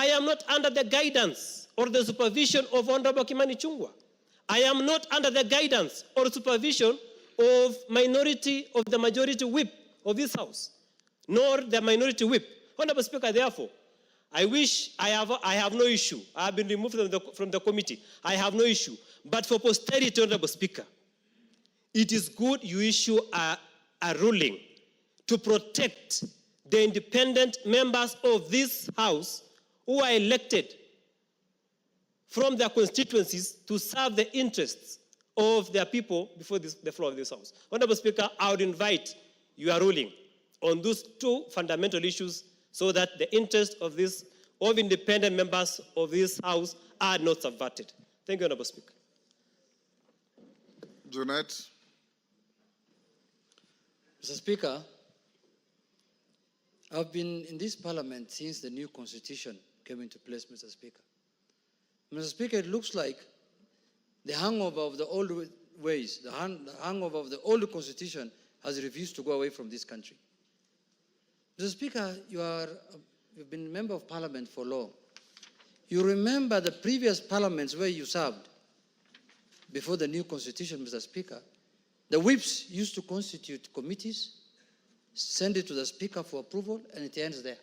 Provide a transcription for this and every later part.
I am not under the guidance or the supervision of Honorable Kimani Chungwa. I am not under the guidance or supervision of the majority whip of this House, nor the minority whip. Honorable Speaker, therefore, I have no issue. I have been removed from the committee. I have no issue. But for posterity, Honorable Speaker, it is good you issue a ruling to protect the independent members of this House who are elected from their constituencies to serve the interests of their people before the floor of this House. Honorable Speaker, I would invite your ruling on those two fundamental issues so that the interests of independent members of this House are not subverted. Thank you, Honorable Speaker. Junet. Mr. Speaker, I've been in this parliament since the new constitution came into place, Mr. Speaker. Mr. Speaker, it looks like the hangover of the old ways, the hangover of the old constitution has refused to go away from this country. Mr. Speaker, you've been a member of parliament for long. You remember the previous parliaments where you served before the new constitution, Mr. Speaker. The whips used to constitute committees, send it to the Speaker for approval, and it ends there.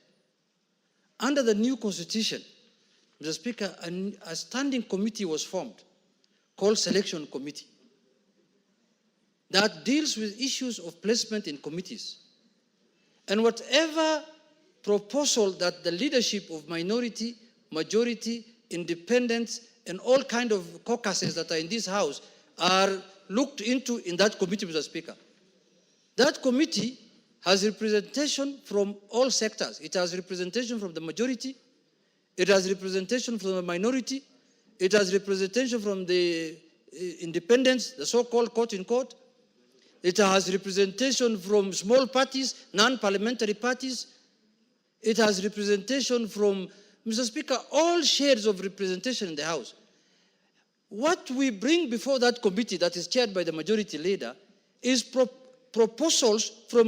Under the new constitution, Mr. Speaker, a standing committee was formed called Selection Committee that deals with issues of placement in committees. And whatever proposal that the leadership of minority, majority, independents, and all kinds of caucuses that are in this House are looked into in that committee, Mr. Speaker. That committee has representation from all sectors. It has representation from the majority. It has representation from the minority. It has representation from the independents, the so-called quote-in-quote. It has representation from small parties, non-parliamentary parties. It has representation from, Mr. Speaker, all shades of representation in the House. What we bring before that committee that is chaired by the majority leader is proposals from